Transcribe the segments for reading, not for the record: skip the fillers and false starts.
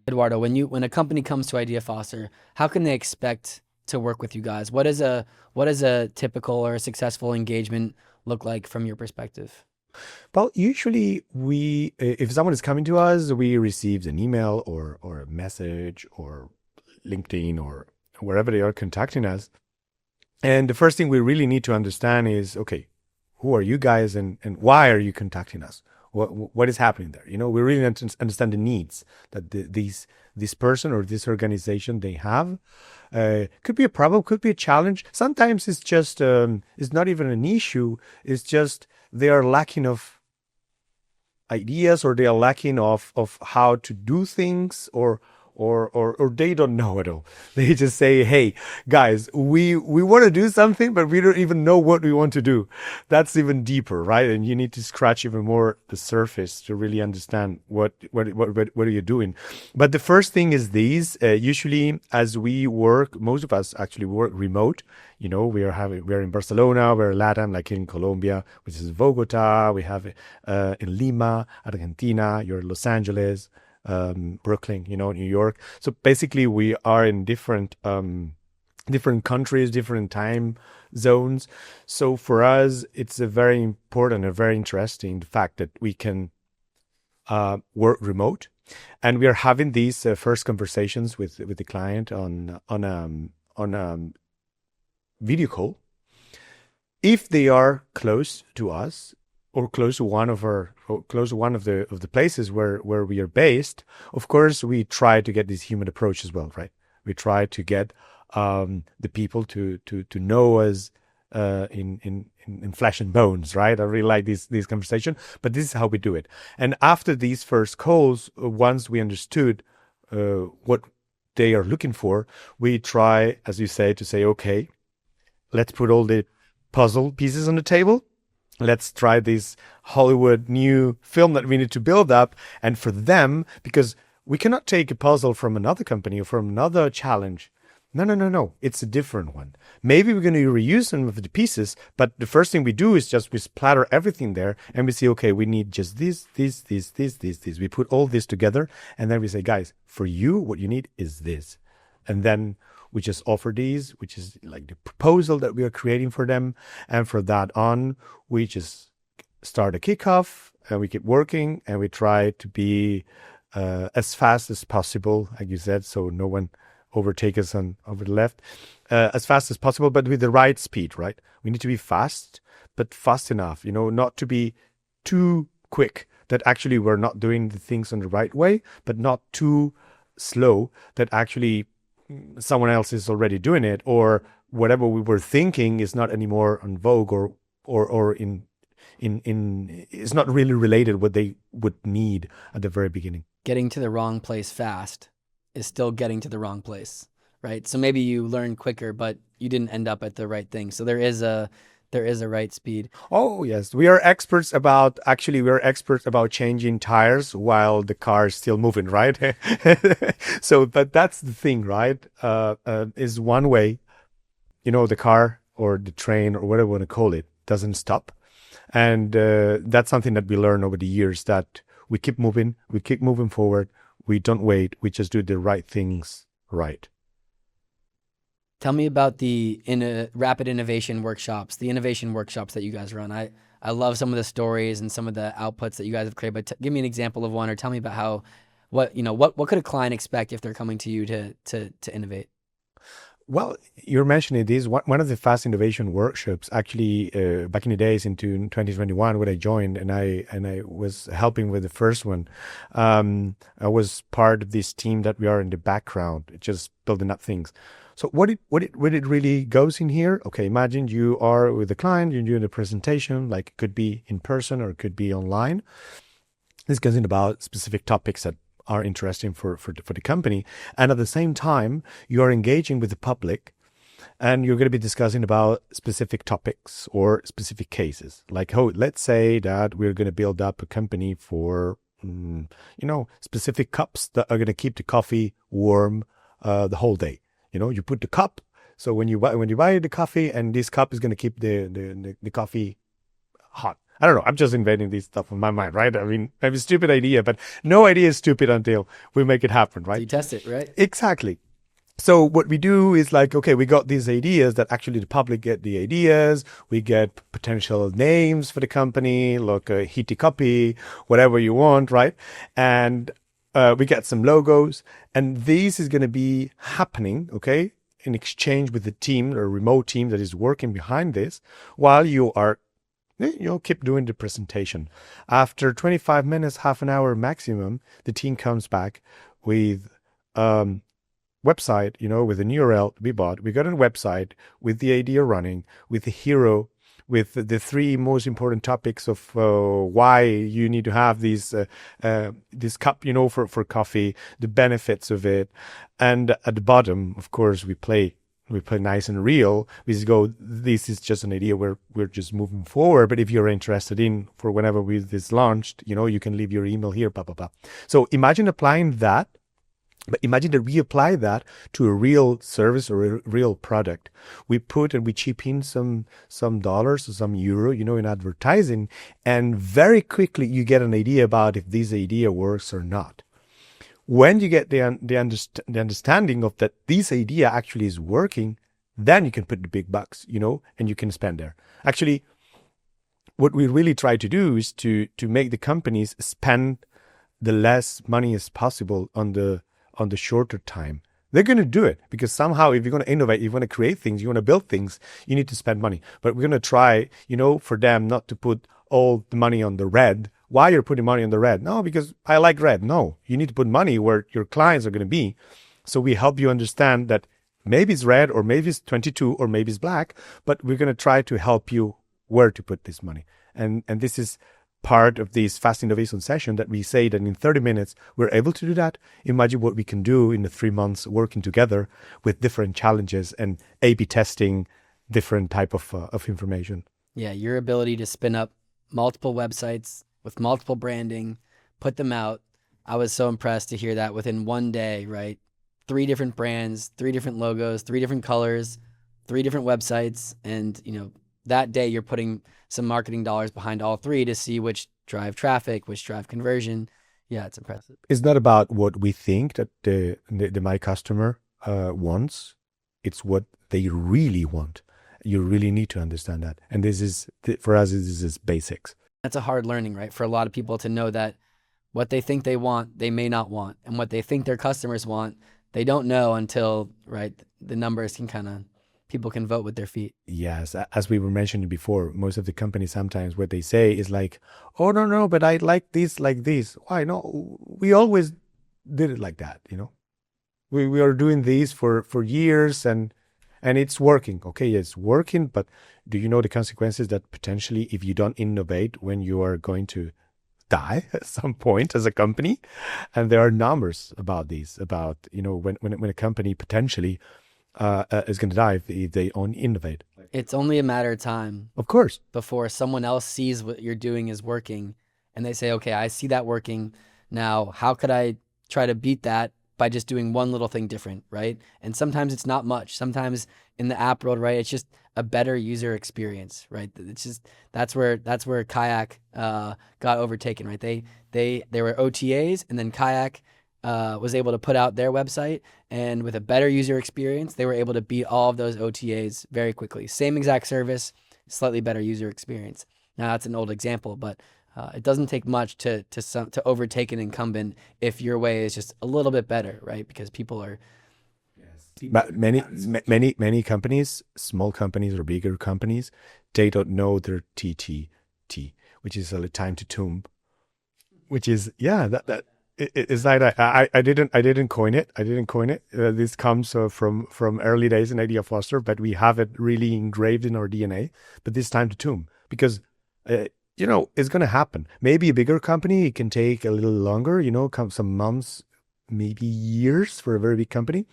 Eduardo, when a company comes to Idea Foster, how can they expect to work with you guys? What is a typical or a successful engagement look like from your perspective? Well, usually if someone is coming to us, we receive an email or a message or LinkedIn or wherever they are contacting us. And the first thing we really need to understand is, okay, who are you guys and why are you contacting us? What is happening there? We really need to understand the needs that this person or this organization they have. Could be a problem, could be a challenge. Sometimes it's just it's not even an issue. It's just they are lacking of ideas, or they are lacking of how to do things, or they don't know at all. They just say, hey guys, we want to do something, but we don't even know what we want to do. That's even deeper, right? And you need to scratch even more the surface to really understand what are you doing. But the first thing is these, usually as we work, most of us actually work remote. We're in Barcelona, we're Latin, like in Colombia, which is Bogota. We have in Lima, Argentina. You're in Los Angeles, Brooklyn, New York. So basically, we are in different countries, different time zones. So for us, it's a very important and very interesting fact that we can work remote, and we are having these first conversations with the client on video call. If they are close to us, or close to one of the places where we are based, of course we try to get this human approach as well, right? We try to get the people to know us in flesh and bones, right? I really like this conversation, but this is how we do it. And after these first calls, once we understood what they are looking for, we try, as you say, to say, okay, let's put all the puzzle pieces on the table. Let's try this Hollywood new film that we need to build up. And for them, because we cannot take a puzzle from another company or from another challenge. No. It's a different one. Maybe we're going to reuse some of the pieces, but the first thing we do is just we splatter everything there and we say, okay, we need just this. We put all this together, and then we say, guys, for you, what you need is this. And then we just offer these, which is like the proposal that we are creating for them. And for that on, we just start a kickoff and we keep working, and we try to be as fast as possible, like you said, so no one overtake us over the left, as fast as possible, but with the right speed, right? We need to be fast, but fast enough, not to be too quick that actually we're not doing the things in the right way, but not too slow that actually someone else is already doing it, or whatever we were thinking is not anymore on vogue, or in it's not really related what they would need at the very beginning. Getting to the wrong place fast is still getting to the wrong place, right? So maybe you learn quicker, but you didn't end up at the right thing. So there is a right speed. Oh yes, we are experts about changing tires while the car is still moving, right? So, but that's the thing, right? Is one way, the car or the train or whatever you want to call it doesn't stop, and that's something that we learn over the years, that we keep moving forward. We don't wait. We just do the right things right. Tell me about the rapid innovation workshops, the innovation workshops that you guys run. I love some of the stories and some of the outputs that you guys have created, but give me an example of one, or tell me about what could a client expect if they're coming to you to innovate? Well, you're mentioning this. One of the fast innovation workshops, actually, back in the days into 2021, when I joined, and I was helping with the first one. I was part of this team that we are in the background, just building up things. So what it really goes in here? Okay, imagine you are with the client, you're doing a presentation, like it could be in person or it could be online. This goes in about specific topics that are interesting for the company, and at the same time you are engaging with the public, and you're going to be discussing about specific topics or specific cases. Like, let's say that we're going to build up a company for specific cups that are going to keep the coffee warm the whole day. You put the cup, so when you buy the coffee, and this cup is going to keep the coffee hot I don't know. I'm just inventing this stuff in my mind, right? I mean, maybe a stupid idea, but no idea is stupid until we make it happen, So you right? test it, right? Exactly. So what we do is like, okay, we got these ideas that actually the public get the ideas. We get potential names for the company, like a Hiti copy, whatever you want, right? And we get some logos, and this is going to be happening, okay, in exchange with the team or remote team that is working behind this, while you are, keep doing the presentation. After 25 minutes, half an hour maximum, the team comes back with website, with an URL we bought. We got a website with the idea running, with the hero, with the three most important topics of why you need to have this cup, for coffee, the benefits of it, and at the bottom, of course, we play nice and real. We just go, this is just an idea where we're just moving forward. But if you're interested in for whenever this launched, you can leave your email here, blah blah blah. So imagine applying that. But imagine that we apply that to a real service or a real product. We put and we chip in some dollars or some euro, in advertising, and very quickly you get an idea about if this idea works or not. When you get the understanding of that this idea actually is working, then you can put the big bucks, and you can spend there. Actually, what we really try to do is to make the companies spend the less money as possible on the shorter time. They're going to do it because somehow if you're going to innovate, you want to create things, you want to build things, you need to spend money. But we're going to try, for them not to put all the money on the red. Why you're putting money on the red? No, because I like red. No, you need to put money where your clients are going to be. So we help you understand that maybe it's red or maybe it's 22 or maybe it's black, but we're going to try to help you where to put this money. And this is part of this fast innovation session that we say that in 30 minutes we're able to do that. Imagine what we can do in the 3 months working together with different challenges and A/B testing different type of information. Yeah, your ability to spin up multiple websites with multiple branding, put them out. I was so impressed to hear that within one day, right? 3 different brands, 3 different logos, 3 different colors, 3 different websites, and that day you're putting some marketing dollars behind all 3 to see which drive traffic, which drive conversion. Yeah, it's impressive. It's not about what we think that the my customer wants. It's what they really want. You really need to understand that. And this is, for us, this is basics. That's a hard learning, right? For a lot of people to know that what they think they want, they may not want. And what they think their customers want, they don't know until, right, the numbers can people can vote with their feet. Yes, as we were mentioning before, most of the companies sometimes what they say is like, oh, no, but I like this like this. Why? No, we always did it like that, We are doing this for years and it's working. Okay, it's working, but do you know the consequences that potentially if you don't innovate when you are going to die at some point as a company? And there are numbers about these, about, when a company potentially is going to die if they only innovate. It's only a matter of time. Of course. Before someone else sees what you're doing is working and they say, okay, I see that working. Now, how could I try to beat that by just doing one little thing different, right? And sometimes it's not much. Sometimes in the app world, right, it's just a better user experience, right? It's just that's where Kayak got overtaken, right? They were OTAs, and then Kayak was able to put out their website, and with a better user experience, they were able to beat all of those OTAs very quickly. Same exact service, slightly better user experience. Now that's an old example, but it doesn't take much to overtake an incumbent if your way is just a little bit better, right? Because people are. But many companies, small companies or bigger companies, they don't know their TTT, which is a time to tomb, which is that. It's like I didn't coin it. This comes from early days in Idea Foster, but we have it really engraved in our DNA. But this time to tomb, because it's going to happen. Maybe a bigger company, it can take a little longer. Some months, maybe years for a very big company.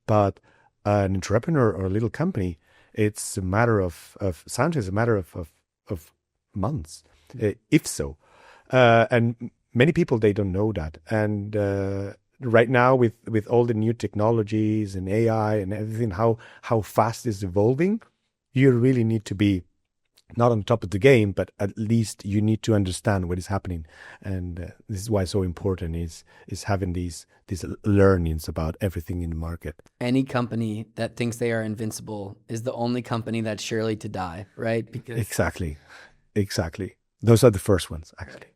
But an entrepreneur or a little company, it's a matter of sometimes a matter of months, if so, and. Many people, they don't know that. And right now with all the new technologies and AI and everything, how fast it's evolving, you really need to be not on top of the game, but at least you need to understand what is happening. And this is why it's so important is having these learnings about everything in the market. Any company that thinks they are invincible is the only company that's surely to die, right? Because Exactly. Those are the first ones, actually.